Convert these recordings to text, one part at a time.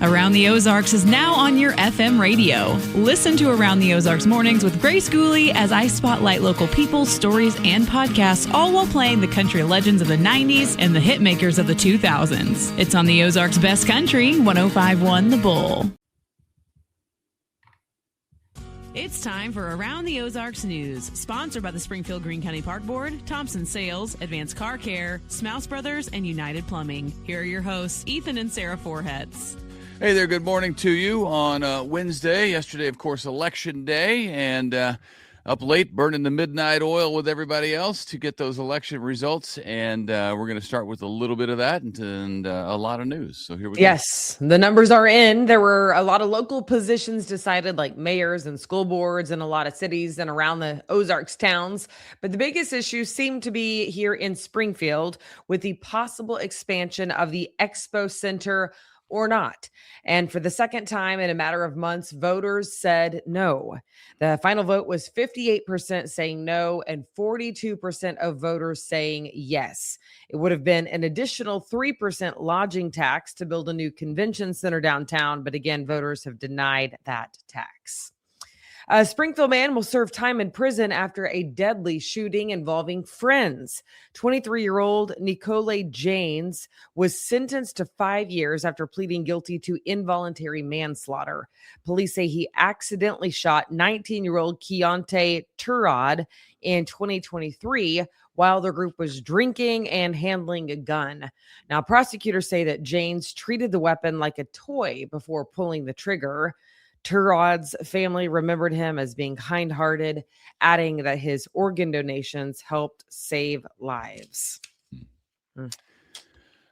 Around the Ozarks is now on your FM radio. Listen to Around the Ozarks mornings with Grace Gooley as I spotlight local people, stories, and podcasts, all while playing the country legends of the 90s and the hit makers of the 2000s. It's on the Ozarks' best country, 105.1 The Bull. It's time for Around the Ozarks News, sponsored by the Springfield Greene County Park Board, Thompson Sales, Advanced Car Care, Smouse Brothers, and United Plumbing. Here are your hosts, Ethan and Sarah Forhetz. Hey there, good morning to you on Wednesday. Yesterday, of course, Election Day, and up late burning the midnight oil with everybody else to get those election results. And we're going to start with a little bit of that and a lot of news. So here we go. Yes, the numbers are in. There were a lot of local positions decided, like mayors and school boards in a lot of cities and around the Ozarks towns. But the biggest issue seemed to be here in Springfield with the possible expansion of the Expo Center or not. And for the second time in a matter of months, voters said no. The final vote was 58% saying no and 42% of voters saying yes. It would have been an additional 3% lodging tax to build a new convention center downtown. But again, voters have denied that tax. A Springfield man will serve time in prison after a deadly shooting involving friends. 23-year-old Nicole Janes was sentenced to 5 years after pleading guilty to involuntary manslaughter. Police say he accidentally shot 19-year-old Keontae Turod in 2023 while the group was drinking and handling a gun. Now, prosecutors say that Janes treated the weapon like a toy before pulling the trigger. Turod's family remembered him as being kind-hearted, adding that his organ donations helped save lives.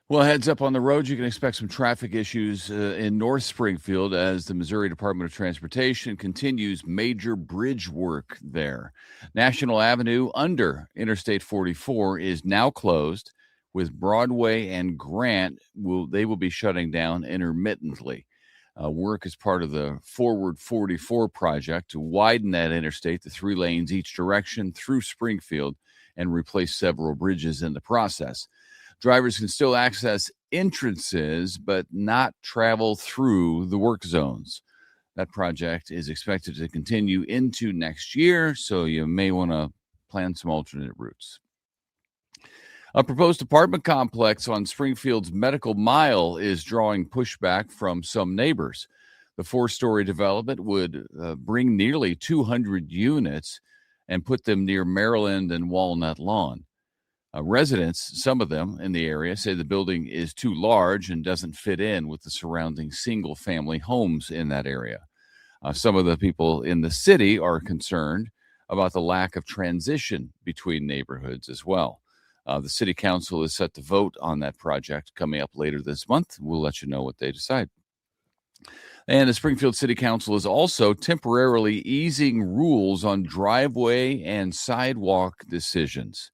Well, heads up on the road, you can expect some traffic issues in North Springfield as the Missouri Department of Transportation continues major bridge work there. National Avenue under Interstate 44 is now closed, with Broadway and Grant will be shutting down intermittently. Work is part of the Forward 44 project to widen that interstate to 3 lanes each direction through Springfield and replace several bridges in the process. Drivers can still access entrances, but not travel through the work zones. That project is expected to continue into next year, so you may want to plan some alternate routes. A proposed apartment complex on Springfield's Medical Mile is drawing pushback from some neighbors. The 4-story development would bring nearly 200 units and put them near Maryland and Walnut Lawn. Residents, some of them in the area, say the building is too large and doesn't fit in with the surrounding single-family homes in that area. Some of the people in the city are concerned about the lack of transition between neighborhoods as well. The city council is set to vote on that project coming up later this month. We'll let you know what they decide. And the Springfield City Council is also temporarily easing rules on driveway and sidewalk decisions.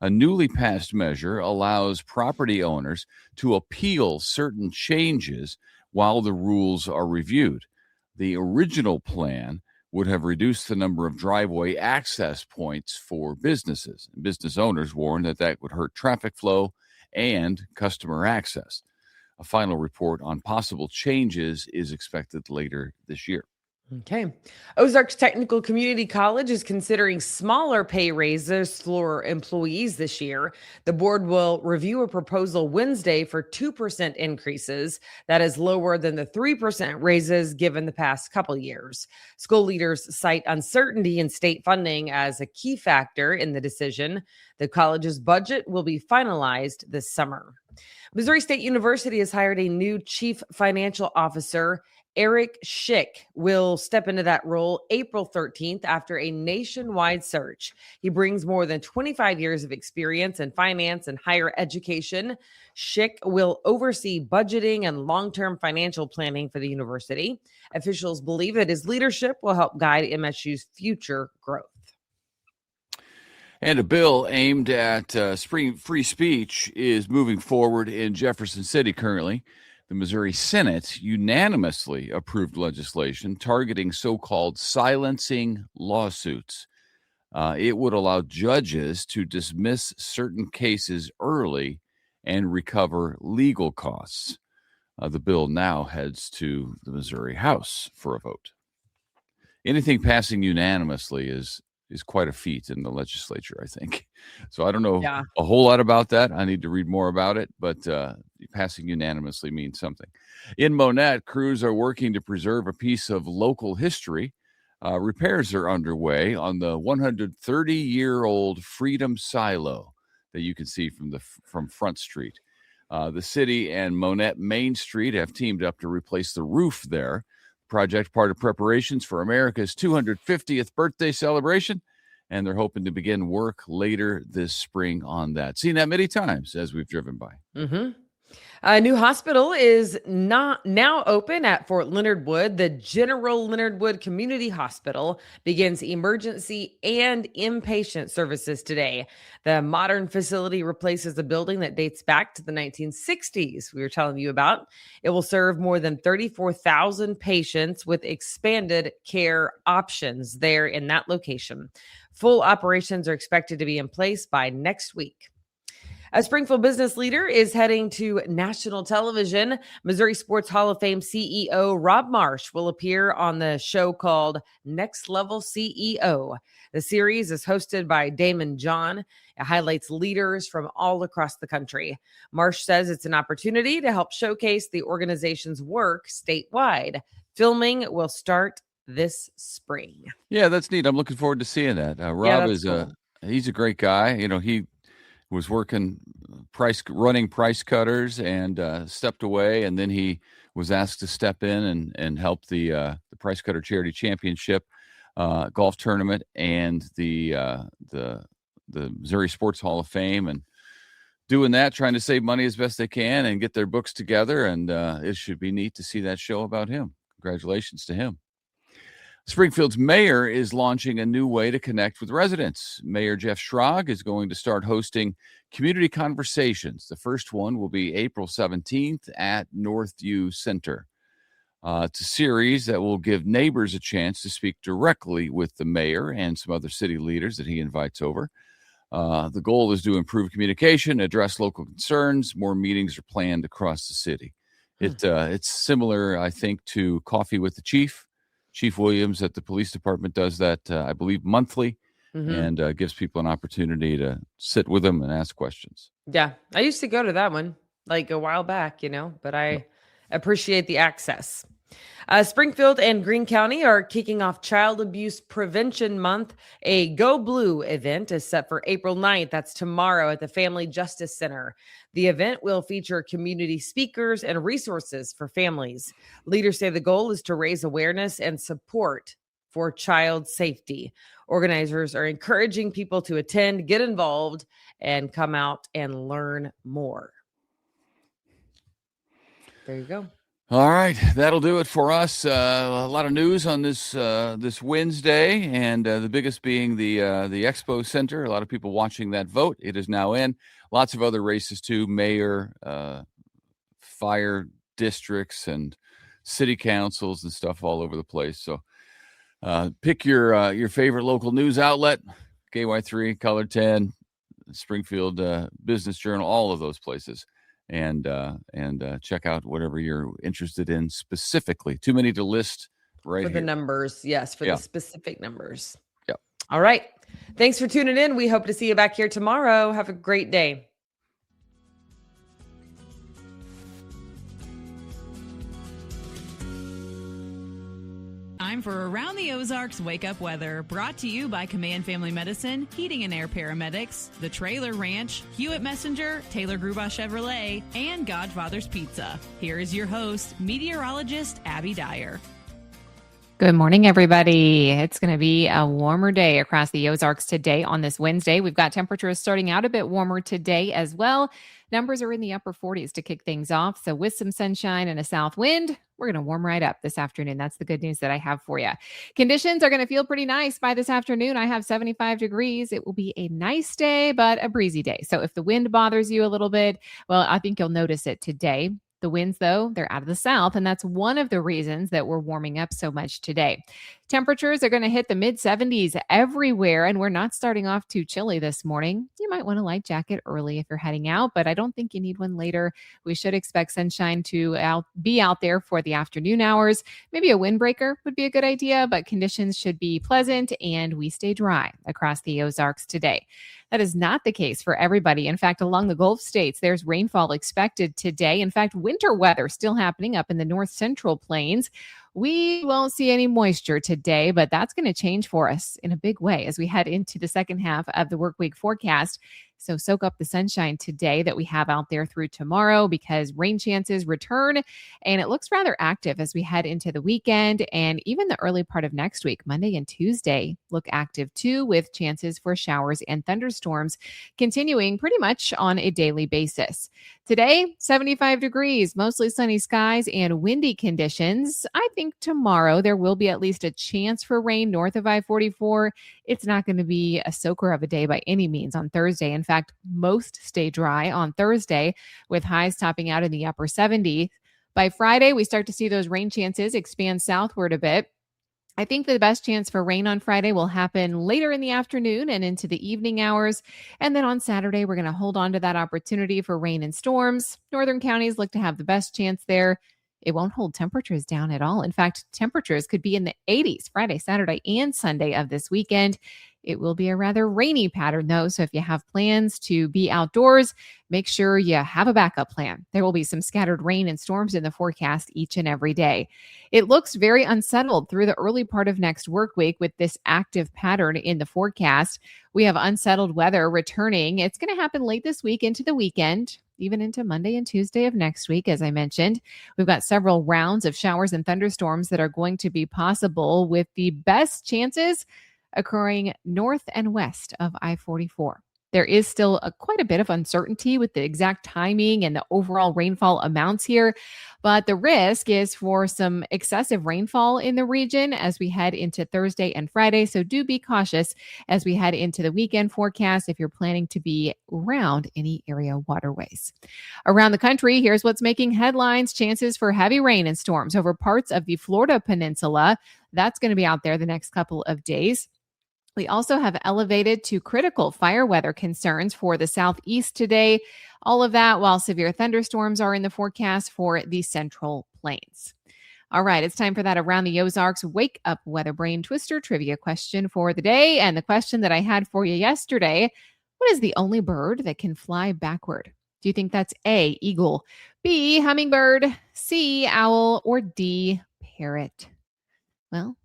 A newly passed measure allows property owners to appeal certain changes while the rules are reviewed. The original plan would have reduced the number of driveway access points for businesses. Business owners warned that would hurt traffic flow and customer access. A final report on possible changes is expected later this year. Okay. Ozarks Technical Community College is considering smaller pay raises for employees this year. The board will review a proposal Wednesday for 2% increases. That is lower than the 3% raises given the past couple years. School leaders cite uncertainty in state funding as a key factor in the decision. The college's budget will be finalized this summer. Missouri State University has hired a new chief financial officer. Eric Schick will step into that role April 13th after a nationwide search. He brings more than 25 years of experience in finance and higher education. Schick will oversee budgeting and long-term financial planning for the university. Officials believe that his leadership will help guide MSU's future growth. And a bill aimed at free speech is moving forward in Jefferson City currently. The Missouri Senate unanimously approved legislation targeting so-called silencing lawsuits. It would allow judges to dismiss certain cases early and recover legal costs. The bill now heads to the Missouri House for a vote. Anything passing unanimously is quite a feat in the legislature, I think. So I don't know a whole lot about that. I need to read more about it, but passing unanimously means something. In Monette, crews are working to preserve a piece of local history. Repairs are underway on the 130-year-old Freedom Silo that you can see from Front Street. The city and Monette Main Street have teamed up to replace the roof there. Project part of preparations for America's 250th birthday celebration, and they're hoping to begin work later this spring on that. Seen that many times as we've driven by. Mm-hmm. A new hospital is not now open at Fort Leonard Wood. The General Leonard Wood Community Hospital begins emergency and inpatient services today. The modern facility replaces a building that dates back to the 1960s, we were telling you about. It will serve more than 34,000 patients with expanded care options there in that location. Full operations are expected to be in place by next week. A Springfield business leader is heading to national television. Missouri Sports Hall of Fame CEO Rob Marsh will appear on the show called Next Level CEO. The series is hosted by Damon John. It highlights leaders from all across the country. Marsh says it's an opportunity to help showcase the organization's work statewide. Filming will start this spring. Yeah, that's neat. I'm looking forward to seeing that. Rob is cool. He's a great guy. You know, he was running price cutters and stepped away, and then he was asked to step in and help the Price Cutter Charity Championship golf tournament and the Missouri Sports Hall of Fame, and doing that, trying to save money as best they can and get their books together. And it should be neat to see that show about him. Congratulations to him. Springfield's mayor is launching a new way to connect with residents. Mayor Jeff Schrag is going to start hosting community conversations. The first one will be April 17th at Northview Center. It's a series that will give neighbors a chance to speak directly with the mayor and some other city leaders that he invites over. The goal is to improve communication, address local concerns. More meetings are planned across the city. It's similar, I think, to Coffee with the Chief. Chief Williams at the police department does that, I believe, monthly, and gives people an opportunity to sit with them and ask questions. Yeah, I used to go to that one like a while back, but I appreciate the access. Springfield and Greene County are kicking off Child Abuse Prevention Month. A Go Blue event is set for April 9th. That's tomorrow at the Family Justice Center. The event will feature community speakers and resources for families. Leaders say the goal is to raise awareness and support for child safety. Organizers are encouraging people to attend, get involved, and come out and learn more. There you go. All right, that'll do it for us. A lot of news on this Wednesday, and the biggest being the Expo Center. A lot of people watching that vote. It is now in. Lots of other races too: mayor, fire districts, and city councils and stuff all over the place. So pick your favorite local news outlet: KY3, Color 10, Springfield Business Journal, all of those places. And check out whatever you're interested in specifically. Too many to list right for here. The numbers. Yes, for the specific numbers. Yep. All right. Thanks for tuning in. We hope to see you back here tomorrow. Have a great day. Time for Around the Ozarks Wake Up Weather, brought to you by Command Family Medicine, Heating and Air Paramedics, The Trailer Ranch, Hewitt Messenger, Taylor Gruba Chevrolet, and Godfather's Pizza. Here is your host, meteorologist Abby Dyer. Good morning, everybody. It's going to be a warmer day across the Ozarks today on this Wednesday. We've got temperatures starting out a bit warmer today as well. Numbers are in the upper 40s to kick things off. So with some sunshine and a south wind, we're going to warm right up this afternoon. That's the good news that I have for you. Conditions are going to feel pretty nice by this afternoon. I have 75 degrees. It will be a nice day, but a breezy day. So if the wind bothers you a little bit, well, I think you'll notice it today. The winds, though, they're out of the south, and that's one of the reasons that we're warming up so much today. Temperatures are going to hit the mid 70s everywhere, and we're not starting off too chilly this morning. You might want a light jacket early if you're heading out, but I don't think you need one later. We should expect sunshine to be out there for the afternoon hours. Maybe a windbreaker would be a good idea, but conditions should be pleasant and we stay dry across the Ozarks today. That is not the case for everybody. In fact, along the Gulf states, there's rainfall expected today. In fact, winter weather still happening up in the north central plains. We won't see any moisture today, but that's going to change for us in a big way as we head into the second half of the work week forecast. So soak up the sunshine today that we have out there through tomorrow, because rain chances return and it looks rather active as we head into the weekend, and even the early part of next week. Monday and Tuesday look active too, with chances for showers and thunderstorms continuing pretty much on a daily basis. Today, 75 degrees, mostly sunny skies and windy conditions. I think tomorrow there will be at least a chance for rain north of I-44. It's not going to be a soaker of a day by any means on Thursday. In fact, most stay dry on Thursday, with highs topping out in the upper 70s. By Friday, we start to see those rain chances expand southward a bit. I think the best chance for rain on Friday will happen later in the afternoon and into the evening hours. And then on Saturday, we're going to hold on to that opportunity for rain and storms. Northern counties look to have the best chance there. It won't hold temperatures down at all. In fact, temperatures could be in the 80s Friday, Saturday, and Sunday of this weekend. It will be a rather rainy pattern, though, so if you have plans to be outdoors, make sure you have a backup plan. There will be some scattered rain and storms in the forecast each and every day. It looks very unsettled through the early part of next work week with this active pattern in the forecast. We have unsettled weather returning. It's going to happen late this week into the weekend, even into Monday and Tuesday of next week, as I mentioned. We've got several rounds of showers and thunderstorms that are going to be possible, with the best chances occurring north and west of I-44. There is still quite a bit of uncertainty with the exact timing and the overall rainfall amounts here, but the risk is for some excessive rainfall in the region as we head into Thursday and Friday. So do be cautious as we head into the weekend forecast if you're planning to be around any area waterways. Around the country, here's what's making headlines: chances for heavy rain and storms over parts of the Florida peninsula. That's going to be out there the next couple of days. We also have elevated to critical fire weather concerns for the southeast today. All of that while severe thunderstorms are in the forecast for the central plains. All right, it's time for that Around the Ozarks Wake Up Weather Brain Twister trivia question for the day. And the question that I had for you yesterday: what is the only bird that can fly backward? Do you think that's A, eagle, B, hummingbird, C, owl, or D, parrot? Well,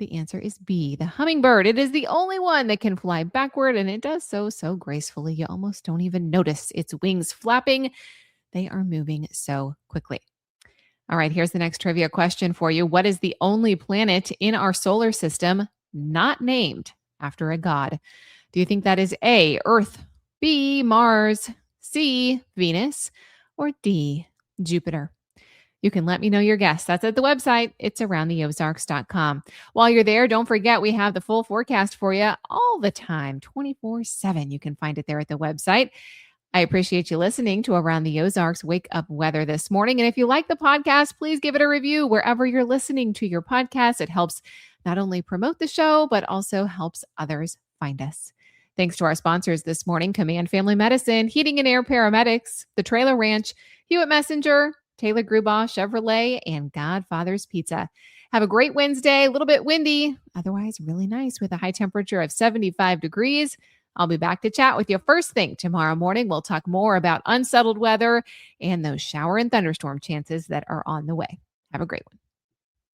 the answer is B, the hummingbird. It is the only one that can fly backward, and it does so gracefully. You almost don't even notice its wings flapping. They are moving so quickly. All right, here's the next trivia question for you. What is the only planet in our solar system not named after a god? Do you think that is A, Earth, B, Mars, C, Venus, or D, Jupiter? You can let me know your guess. That's at the website. It's aroundtheozarks.com. While you're there, don't forget we have the full forecast for you all the time, 24/7. You can find it there at the website. I appreciate you listening to Around the Ozarks Wake Up Weather this morning. And if you like the podcast, please give it a review wherever you're listening to your podcast. It helps not only promote the show, but also helps others find us. Thanks to our sponsors this morning: Command Family Medicine, Heating and Air Paramedics, The Trailer Ranch, Hewitt Messenger, Taylor Grubaugh Chevrolet, and Godfather's Pizza. Have a great Wednesday. A little bit windy, otherwise really nice with a high temperature of 75 degrees. I'll be back to chat with you first thing tomorrow morning. We'll talk more about unsettled weather and those shower and thunderstorm chances that are on the way. Have a great one.